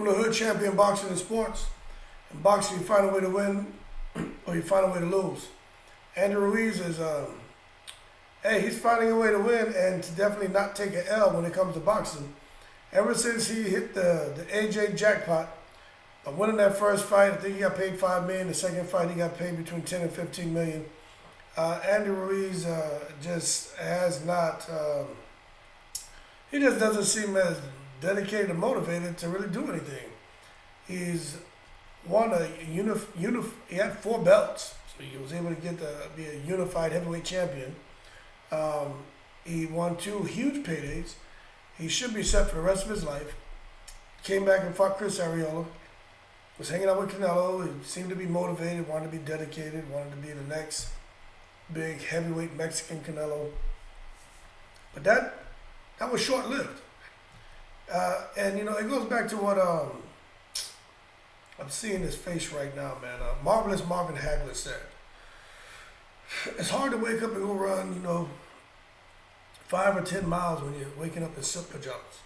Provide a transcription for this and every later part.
from the hood, champion boxing and sports. In boxing, you find a way to win or you find a way to lose. Andy Ruiz is, he's finding a way to win and to definitely not take an L when it comes to boxing. Ever since he hit the AJ jackpot, by winning that first fight, I think he got paid $5 million. The second fight, he got paid between $10 and $15 million. Andy Ruiz just has not, he just doesn't seem as dedicated and motivated to really do anything. He's won he had 4 belts, so he was able to be a unified heavyweight champion. He won 2 huge paydays. He should be set for the rest of his life. Came back and fought Chris Arreola. Was hanging out with Canelo. He seemed to be motivated, wanted to be dedicated, wanted to be the next big heavyweight Mexican Canelo. But that was short-lived. And you know, it goes back to what I'm seeing his face right now, man. Marvelous Marvin Hagler said, it's hard to wake up and go run, 5 or 10 miles when you're waking up in silk pajamas.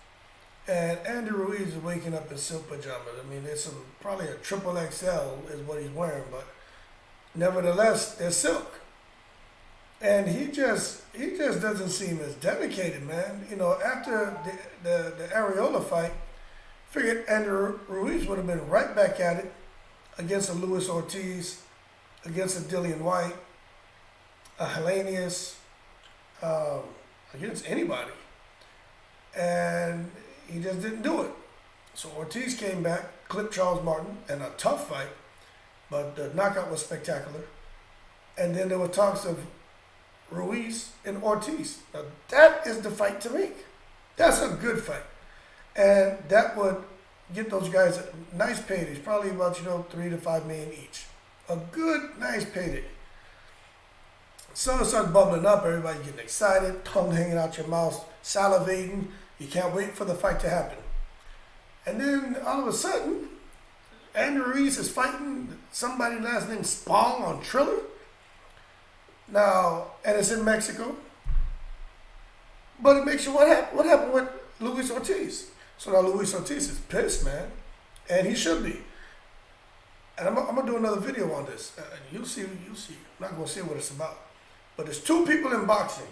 And Andy Ruiz is waking up in silk pajamas. I mean, there's probably a triple XL is what he's wearing, but nevertheless, they're silk. And he just doesn't seem as dedicated, man. After the Arreola fight, figured Andy Ruiz would have been right back at it against a Luis Ortiz, against a Dillian White, a Helenius, against anybody. And he just didn't do it. So Ortiz came back, clipped Charles Martin, and a tough fight, but the knockout was spectacular. And then there were talks of Ruiz and Ortiz. Now that is the fight to make. That's a good fight. And that would get those guys nice paydays, probably about, $3 to $5 million each. A good, nice payday. So it starts bubbling up, everybody getting excited, tongue hanging out your mouth, salivating. You can't wait for the fight to happen. And then all of a sudden, Andy Ruiz is fighting somebody last name Spong on Triller. Now, and it's in Mexico. But it makes you, what happened with Luis Ortiz? So now Luis Ortiz is pissed, man. And he should be. And I'm going to do another video on this. And you'll see. I'm not going to say what it's about. But there's 2 people in boxing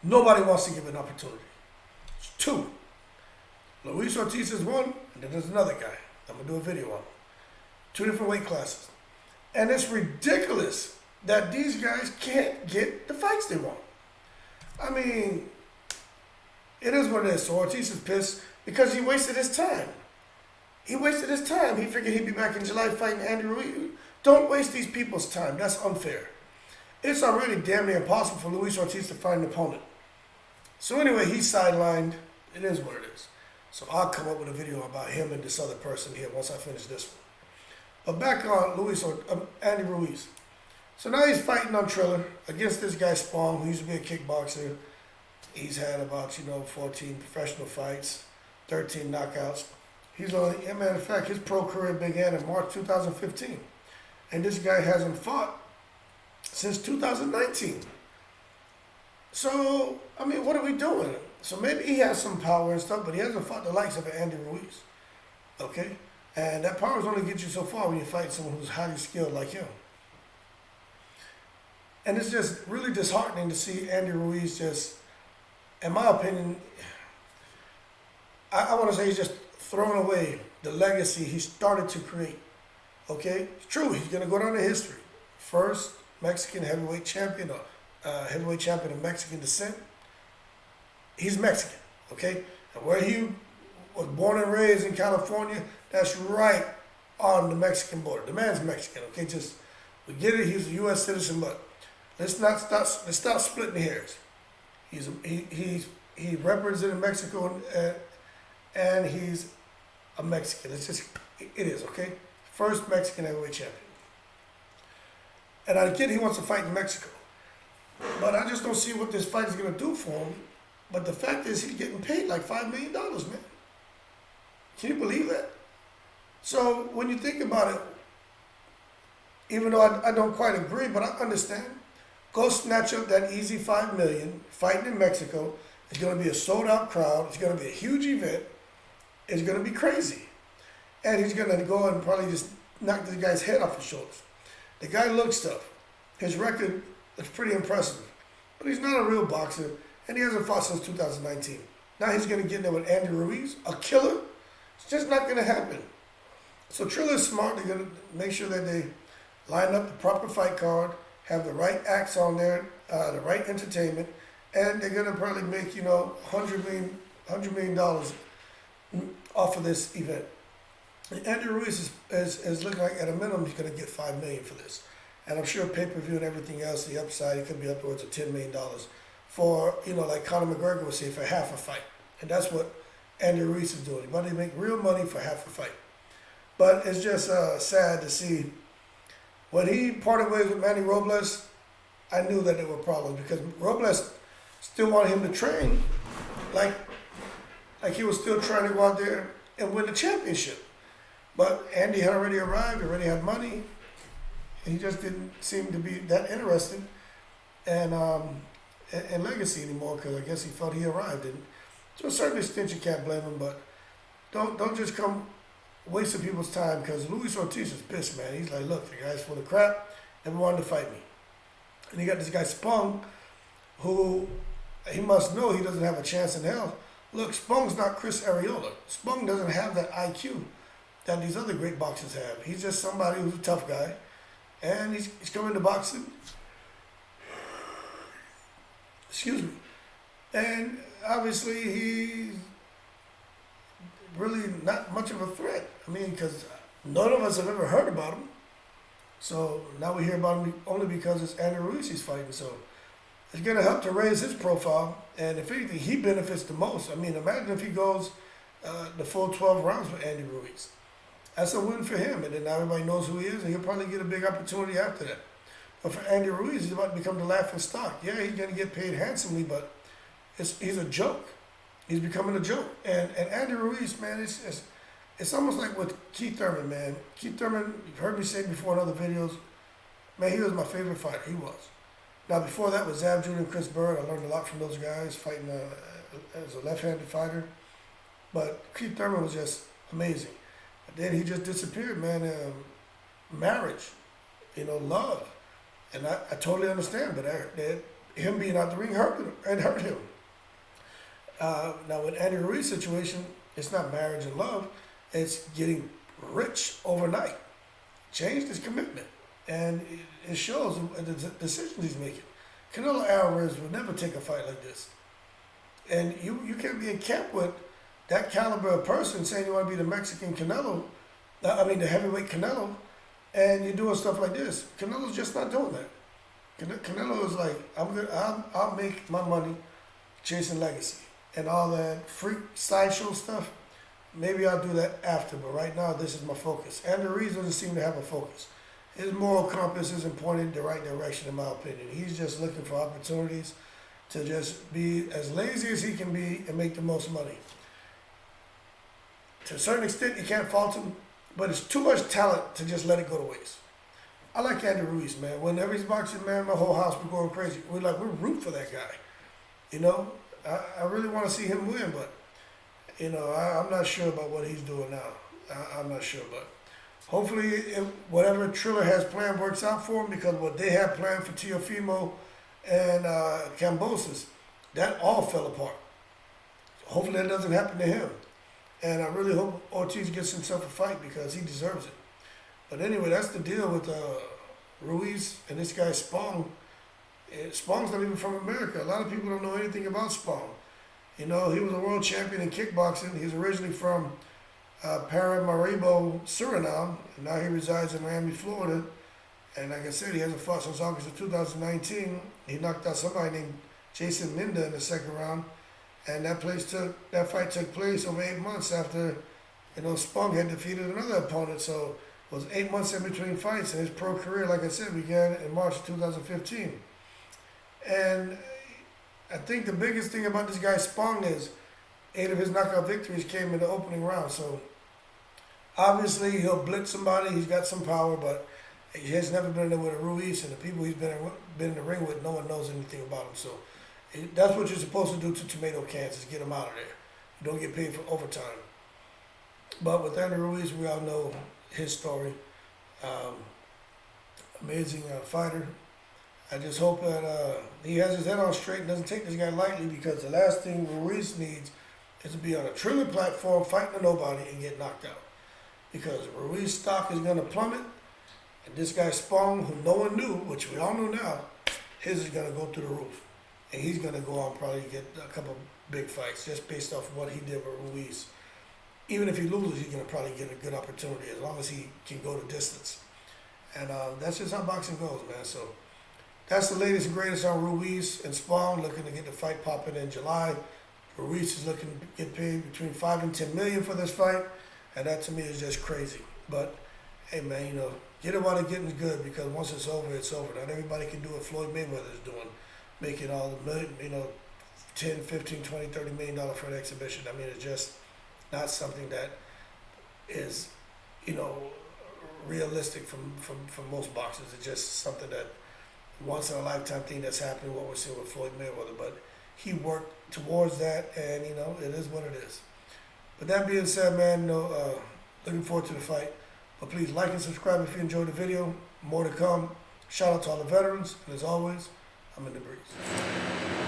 nobody wants to give an opportunity. It's 2. Luis Ortiz is one, and then there's another guy. I'm going to do a video on him. 2 different weight classes. And it's ridiculous that these guys can't get the fights they want. I mean, it is what it is. So Ortiz is pissed because he wasted his time. He figured he'd be back in July fighting Andy Ruiz. Don't waste these people's time. That's unfair. It's already damn near impossible for Luis Ortiz to find an opponent. So anyway, he's sidelined. It is what it is. So I'll come up with a video about him and this other person here once I finish this one. But back on Andy Ruiz. So now he's fighting on Triller against this guy Spong, who used to be a kickboxer. He's had about, 14 professional fights, 13 knockouts. He's only, as a matter of fact, his pro career began in March 2015. And this guy hasn't fought since 2019. So, I mean, what are we doing? So maybe he has some power and stuff, but he hasn't fought the likes of Andy Ruiz. Okay? And that power is only get you so far when you fight someone who's highly skilled like him. And it's just really disheartening to see Andy Ruiz just, in my opinion, I want to say he's just throwing away the legacy he started to create. Okay? It's true, he's going to go down to history. First Mexican heavyweight champion, heavyweight champion of Mexican descent. He's Mexican, okay? And where he was born and raised in California, that's right on the Mexican border. The man's Mexican, okay? We get it, he's a U.S. citizen, but let's stop splitting hairs. He represented Mexico and he's a Mexican. It is, okay? First Mexican heavyweight champion. And I get he wants to fight in Mexico. But I just don't see what this fight is going to do for him. But the fact is he's getting paid like $5 million, man. Can you believe that? So when you think about it, even though I don't quite agree, but I understand, go snatch up that easy $5 million, fighting in Mexico. It's going to be a sold-out crowd. It's going to be a huge event. is going to be crazy. And he's going to go and probably just knock this guy's head off his shoulders. The guy looks tough. His record looks pretty impressive. But he's not a real boxer, and he hasn't fought since 2019. Now he's going to get in there with Andy Ruiz, a killer. It's just not going to happen. So Triller is smart. They're going to make sure that they line up the proper fight card, have the right acts on there, the right entertainment, and they're going to probably make, $100 million off of this event. And Andy Ruiz is looking like at a minimum he's going to get $5 million for this. And I'm sure pay-per-view and everything else, the upside, it could be upwards of $10 million for, like Conor McGregor would say, for half a fight. And that's what Andy Ruiz is doing. He's about to make real money for half a fight. But it's just sad to see. When he parted ways with Manny Robles, I knew that there were problems because Robles still wanted him to train like he was still trying to go out there and win the championship. But Andy had already arrived, already had money, and he just didn't seem to be that interested in legacy anymore because I guess he felt he arrived. And to a certain extent, you can't blame him, but don't just come wasting people's time because Luis Ortiz is pissed, man. He's like, look, the guy's full of crap, never wanted to fight me. And you got this guy Spong, who he must know he doesn't have a chance in hell. Look, Spong's not Chris Arreola. Spong doesn't have that IQ that these other great boxers have. He's just somebody who's a tough guy, and he's coming to boxing. Excuse me. And obviously he's really not much of a threat. I mean, because none of us have ever heard about him. So now we hear about him only because it's Andy Ruiz he's fighting. So it's going to help to raise his profile. And if anything, he benefits the most. I mean, imagine if he goes the full 12 rounds with Andy Ruiz. That's a win for him. And then now everybody knows who he is, and he'll probably get a big opportunity after that. But for Andy Ruiz, he's about to become the laughing stock. Yeah, he's going to get paid handsomely, but he's a joke. He's becoming a joke. And Andy Ruiz, man, it's almost like with Keith Thurman, man. Keith Thurman, you've heard me say before in other videos, man, he was my favorite fighter. He was. Now, before that was Zab Jr. and Chris Bird. I learned a lot from those guys fighting as a left-handed fighter. But Keith Thurman was just amazing. But then he just disappeared, man. Marriage, love. And I totally understand, but him being out the ring hurt him. Now, with Andy Ruiz's situation, it's not marriage and love. It's getting rich overnight. Changed his commitment. And it shows in the decisions he's making. Canelo Alvarez would never take a fight like this. And you can't be in camp with that caliber of person saying you want to be the Mexican Canelo, the heavyweight Canelo, and you're doing stuff like this. Canelo's just not doing that. Canelo is like, I'll make my money chasing legacy. And all that freak sideshow stuff, maybe I'll do that after. But right now, this is my focus. Andy Ruiz doesn't seem to have a focus. His moral compass isn't pointed in the right direction, in my opinion. He's just looking for opportunities to just be as lazy as he can be and make the most money. To a certain extent, you can't fault him, but it's too much talent to just let it go to waste. I like Andy Ruiz, man. Whenever he's boxing, man, my whole house be going crazy. We're root for that guy. I really want to see him win, but, I'm not sure about what he's doing now. I'm not sure, but hopefully whatever Triller has planned works out for him, because what they have planned for Teofimo and Kambosos, that all fell apart. Hopefully that doesn't happen to him. And I really hope Ortiz gets himself a fight because he deserves it. But anyway, that's the deal with Ruiz and this guy Spong. Spong's not even from America. A lot of people don't know anything about Spong. He was a world champion in kickboxing. He's originally from Paramaribo, Suriname, and now he resides in Miami, Florida. And like I said, he hasn't fought since August of 2019. He knocked out somebody named Jason Minda in the second round. And that fight took place over 8 months after, Spong had defeated another opponent. So it was 8 months in between fights, and his pro career, like I said, began in March of 2015. And I think the biggest thing about this guy Spong is 8 of his knockout victories came in the opening round. So obviously he'll blitz somebody. He's got some power, but he has never been in there with a Ruiz, and the people he's been in the ring with, no one knows anything about him. So that's what you're supposed to do to tomato cans, is get them out of there. You don't get paid for overtime. But with Andy Ruiz, we all know his story. Um, Amazing fighter. I just hope that he has his head on straight and doesn't take this guy lightly, because the last thing Ruiz needs is to be on a trillion platform fighting a nobody and get knocked out. Because Ruiz's stock is going to plummet, and this guy Spong, who no one knew, which we all know now, his is going to go through the roof. And he's going to go on probably get a couple big fights just based off what he did with Ruiz. Even if he loses, he's going to probably get a good opportunity as long as he can go the distance. And that's just how boxing goes, man. So that's the latest and greatest on Ruiz and Spong, looking to get the fight popping in July. Ruiz is looking to get paid between 5 and 10 million for this fight, and that to me is just crazy. But hey, man, get it while the getting's good, because once it's over, it's over. Not everybody can do what Floyd Mayweather is doing, making all the million, 10, 15, 20, $30 million for an exhibition. I mean, it's just not something that is, realistic from most boxers. It's just something that once in a lifetime thing that's happening, what we're seeing with Floyd Mayweather. But he worked towards that, and it is what it is. But that being said, man, looking forward to the fight. But please like and subscribe if you enjoyed the video. More to come. Shout out to all the veterans, and as always, I'm in the breeze.